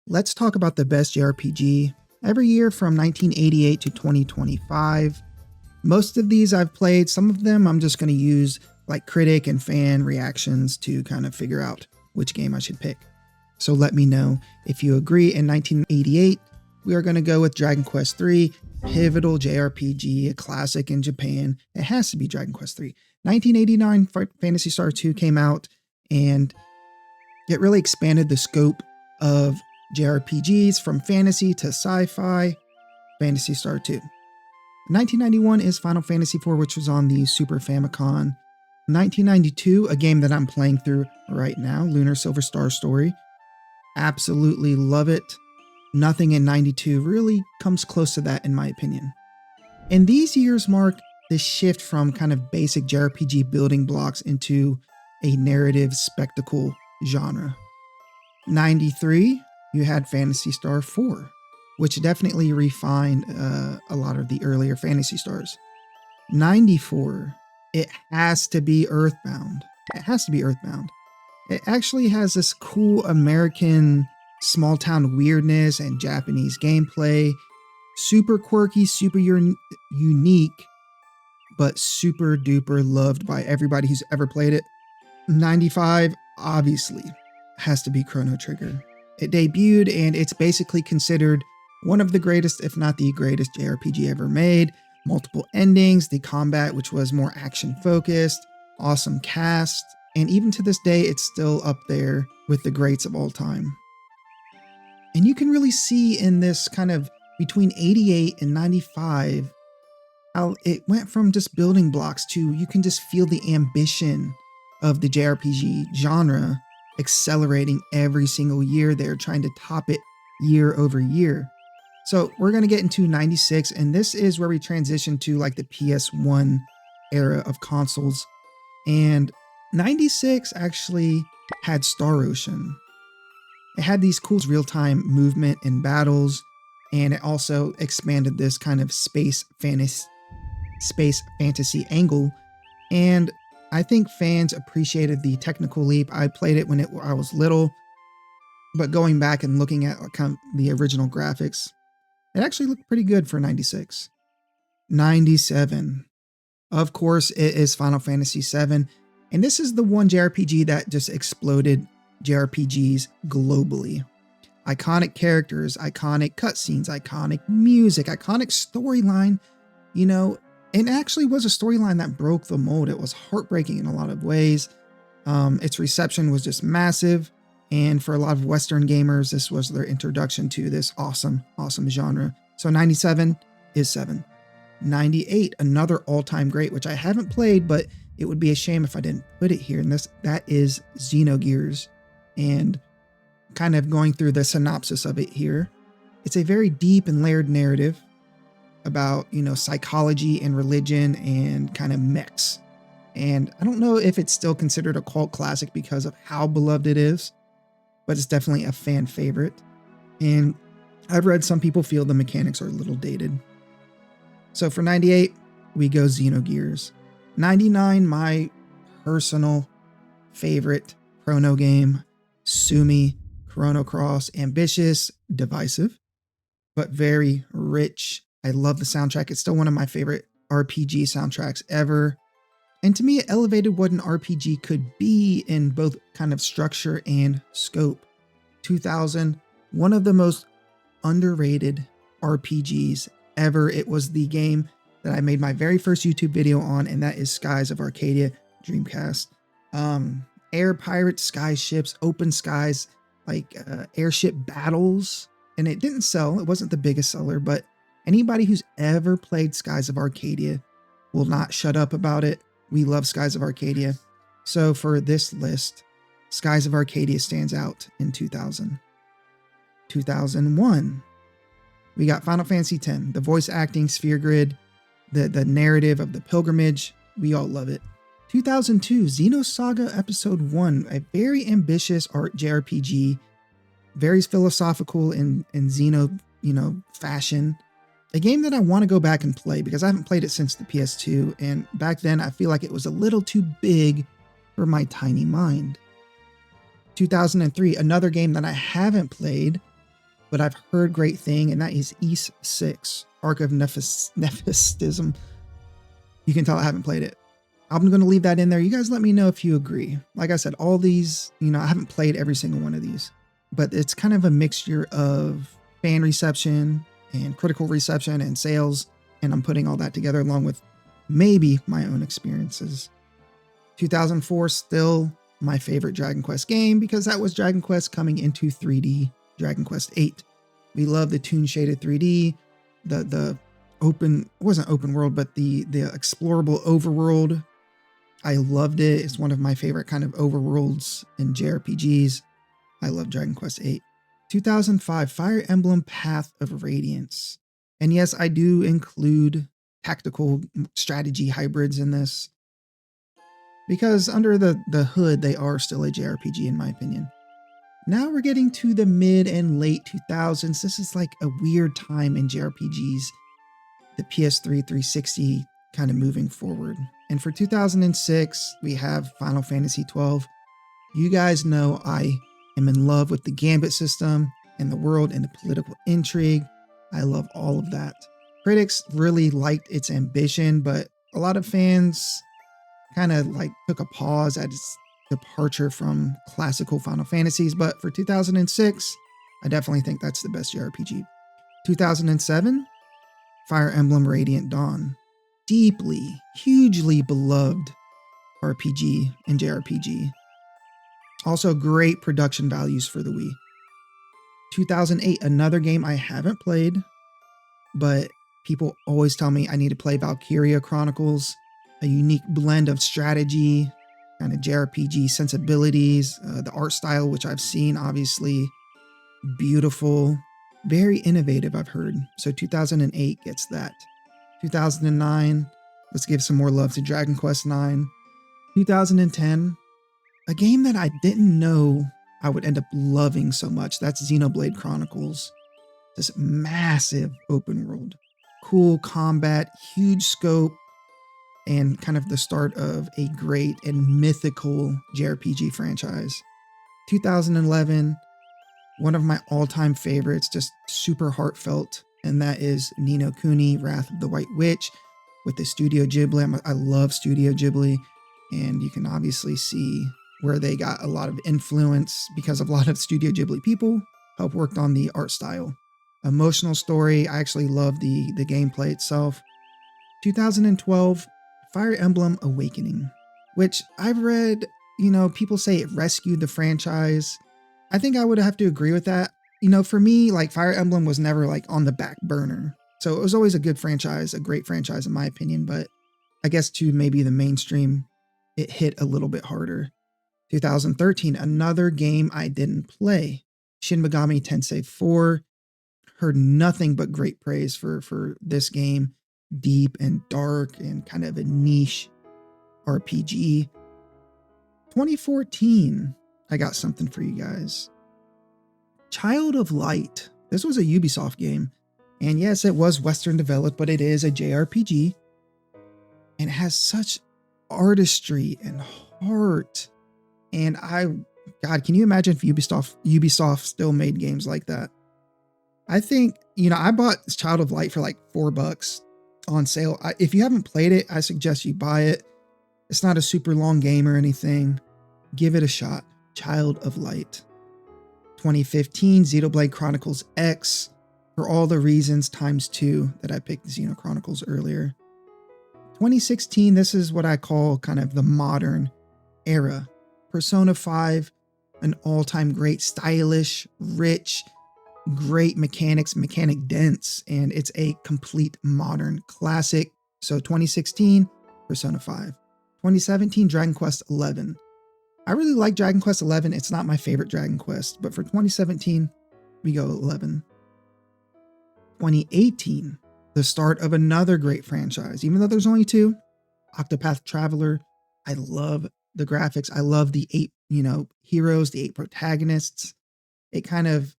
Let's talk about the best JRPG every year from 1988 to 2025. Most of these I've played. Some of them I'm just going to use like critic and fan reactions to kind of figure out which game I should pick. So let me know if you agree. In 1988, we are going to go with Dragon Quest III, pivotal JRPG, a classic in Japan. It has to be Dragon Quest III. 1989, Phantasy Star 2 came out, and it really expanded the scope of JRPGs from fantasy to sci-fi. Phantasy Star 2. 1991 is Final Fantasy IV, which was on the Super Famicom. 1992, a game that I'm playing through right now, Lunar Silver Star Story. Absolutely love it. Nothing in 92 really comes close to that in my opinion. And these years mark the shift from kind of basic JRPG building blocks into a narrative spectacle genre. 93, you had Phantasy Star 4, which definitely refined a lot of the earlier Phantasy Stars. 94, it has to be Earthbound. It has to be Earthbound. It actually has this cool American small town weirdness and Japanese gameplay. Super quirky, super unique, but super duper loved by everybody who's ever played it. 95, obviously, has to be Chrono Trigger. It debuted and it's basically considered one of the greatest, if not the greatest JRPG ever made. Multiple endings, the combat, which was more action focused, awesome cast, and even to this day, it's still up there with the greats of all time. And you can really see in this kind of between 88 and 95, how it went from just building blocks to you can just feel the ambition of the JRPG genre accelerating every single year. They're trying to top it year over year. So we're going to get into 96, and this is where we transition to like the PS1 era of consoles. And 96 actually had Star Ocean. It had these cool real-time movement in battles, and it also expanded this kind of space fantasy angle. And I think fans appreciated the technical leap. I played it when I was little, but going back and looking at kind of the original graphics, it actually looked pretty good for 96. 97. Of course, it is Final Fantasy VII. And this is the one JRPG that just exploded JRPGs globally. Iconic characters, iconic cutscenes, iconic music, iconic storyline. You know, it actually was a storyline that broke the mold. It was heartbreaking in a lot of ways. Its reception was just massive. And for a lot of Western gamers, this was their introduction to this awesome genre. So 97 is 7. 98, another all-time great, which I haven't played, but it would be a shame if I didn't put it here. And that is Xenogears. And kind of going through the synopsis of it here. It's a very deep and layered narrative about, psychology and religion and kind of mechs. And I don't know if it's still considered a cult classic because of how beloved it is, but it's definitely a fan favorite. And I've read some people feel the mechanics are a little dated. So for 98, we go Xenogears. 99, my personal favorite Chrono game, Sumi Chrono Cross. Ambitious, divisive, but very rich. I love the soundtrack. It's still one of my favorite RPG soundtracks ever. And to me, it elevated what an RPG could be in both kind of structure and scope. 2000, one of the most underrated RPGs ever. It was the game that I made my very first YouTube video on, and that is Skies of Arcadia Dreamcast. Air pirates, sky ships, open skies, like airship battles. And it didn't sell. It wasn't the biggest seller, but anybody who's ever played Skies of Arcadia will not shut up about it. We love Skies of Arcadia. So for this list, Skies of Arcadia stands out in 2000. 2001, we got Final Fantasy X, the voice acting, sphere grid, the narrative of the pilgrimage. We all love it. 2002, Xenosaga Episode 1, a very ambitious art JRPG, very philosophical in Xeno, fashion. A game that I want to go back and play because I haven't played it since the PS2, and back then I feel like it was a little too big for my tiny mind. 2003, another game that I haven't played, but I've heard great thing, and that is East 6, Arc of Nephistism. You can tell I haven't played it. I'm going to leave that in there. You guys let me know if you agree. Like I said, all these, I haven't played every single one of these, but it's kind of a mixture of fan reception and critical reception and sales, and I'm putting all that together along with maybe my own experiences. 2004, still my favorite Dragon Quest game because that was Dragon Quest coming into 3D, Dragon Quest 8. We love the toon shaded 3D, the open, it wasn't open world, but the explorable overworld. I loved it. It's one of my favorite kind of overworlds in JRPGs. I love Dragon Quest 8. 2005, Fire Emblem Path of Radiance. And yes, I do include tactical strategy hybrids in this, because under the hood, they are still a JRPG in my opinion. Now we're getting to the mid and late 2000s. This is like a weird time in JRPGs, the PS3 360 kind of moving forward. And for 2006, we have Final Fantasy XII. You guys know I am in love with the Gambit system and the world and the political intrigue. I love all of that. Critics really liked its ambition, but a lot of fans kind of like took a pause at its departure from classical Final Fantasies. But for 2006, I definitely think that's the best JRPG. 2007, Fire Emblem Radiant Dawn. Deeply, hugely beloved RPG and JRPG. Also great production values for the Wii. 2008, another game I haven't played, but people always tell me I need to play Valkyria Chronicles, a unique blend of strategy, kind of JRPG sensibilities, the art style, which I've seen, obviously beautiful, very innovative, I've heard. So 2008 gets that. 2009, let's give some more love to Dragon Quest IX. 2010, a game that I didn't know I would end up loving so much. That's Xenoblade Chronicles. This massive open world, cool combat, huge scope, and kind of the start of a great and mythical JRPG franchise. 2011, one of my all-time favorites, just super heartfelt, and that is Ni no Kuni, Wrath of the White Witch, with the Studio Ghibli. I love Studio Ghibli, and you can obviously see where they got a lot of influence because of a lot of Studio Ghibli people helped worked on the art style. Emotional story, I actually love the gameplay itself. 2012, Fire Emblem Awakening, which I've read, people say it rescued the franchise. I think I would have to agree with that. For me, like Fire Emblem was never like on the back burner. So it was always a good franchise, a great franchise in my opinion, but I guess to maybe the mainstream, it hit a little bit harder. 2013, another game I didn't play, Shin Megami Tensei 4. Heard nothing but great praise for this game. Deep and dark and kind of a niche RPG. 2014, I got something for you guys. Child of Light. This was a Ubisoft game. And yes, it was Western developed, but it is a JRPG. And it has such artistry and heart. And God, can you imagine if Ubisoft still made games like that? I think, I bought Child of Light for like $4 on sale. If you haven't played it, I suggest you buy it. It's not a super long game or anything. Give it a shot. Child of Light. 2015, Xenoblade Chronicles X. For all the reasons ×2 that I picked Xeno Chronicles earlier. 2016, this is what I call kind of the modern era. Persona 5, an all-time great, stylish, rich, great mechanics, mechanic dense, and it's a complete modern classic. So 2016, Persona 5. 2017, Dragon Quest 11. I really like Dragon Quest 11. It's not my favorite Dragon Quest, but for 2017, we go 11. 2018, the start of another great franchise, even though there's only 2, Octopath Traveler. I love the graphics. I love the 8, heroes, the 8 protagonists. It kind of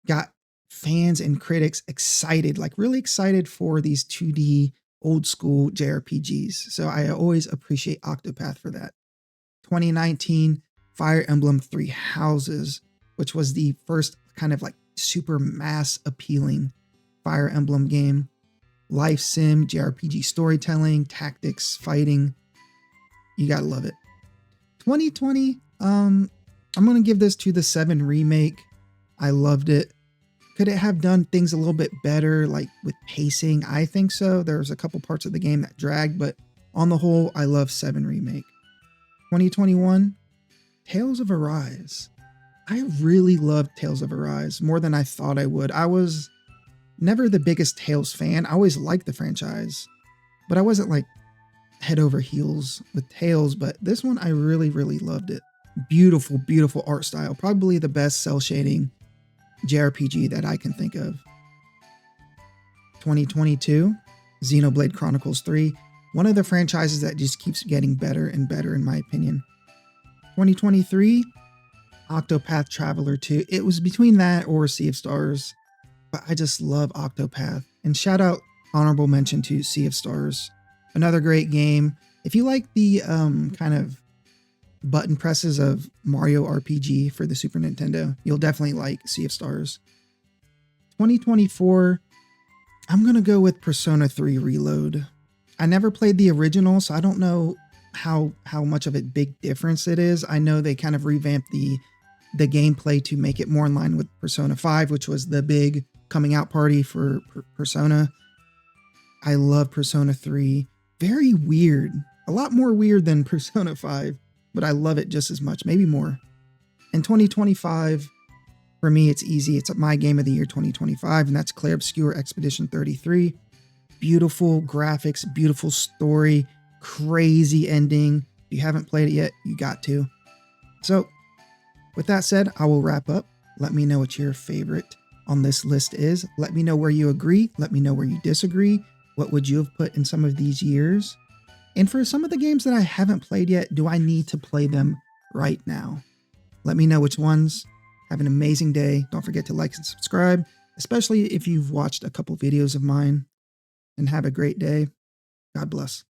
got fans and critics excited, like really excited for these 2D old school JRPGs. So I always appreciate Octopath for that. 2019, Fire Emblem Three Houses, which was the first kind of like super mass appealing Fire Emblem game. Life sim, JRPG storytelling, tactics, fighting. You gotta love it. 2020, I'm gonna give this to the 7 remake. I loved it. Could it have done things a little bit better, like with pacing? I think so. There's a couple parts of the game that dragged, but on the whole, I love 7 remake. 2021, Tales of Arise. I really loved Tales of Arise more than I thought I would. I was never the biggest Tales fan. I always liked the franchise, but I wasn't like head over heels with Tales. But this one, I really, really loved it. Beautiful, beautiful art style. Probably the best cel shading JRPG that I can think of. 2022, Xenoblade Chronicles 3. One of the franchises that just keeps getting better and better, in my opinion. 2023, Octopath Traveler 2. It was between that or Sea of Stars, but I just love Octopath. And shout out, honorable mention to Sea of Stars. Another great game. If you like the kind of button presses of Mario RPG for the Super Nintendo, you'll definitely like Sea of Stars. 2024, I'm going to go with Persona 3 Reload. I never played the original, so I don't know how much of a big difference it is. I know they kind of revamped the gameplay to make it more in line with Persona 5, which was the big coming out party for Persona. I love Persona 3. Very weird. A lot more weird than Persona 5, but I love it just as much, maybe more. And 2025, for me, it's easy. It's my game of the year 2025, and that's Clair Obscur Expedition 33. Beautiful graphics, beautiful story, crazy ending. If you haven't played it yet, you got to. So, with that said, I will wrap up. Let me know what your favorite on this list is. Let me know where you agree. Let me know where you disagree. What would you have put in some of these years? And for some of the games that I haven't played yet, do I need to play them right now? Let me know which ones. Have an amazing day. Don't forget to like and subscribe, especially if you've watched a couple videos of mine. And have a great day. God bless.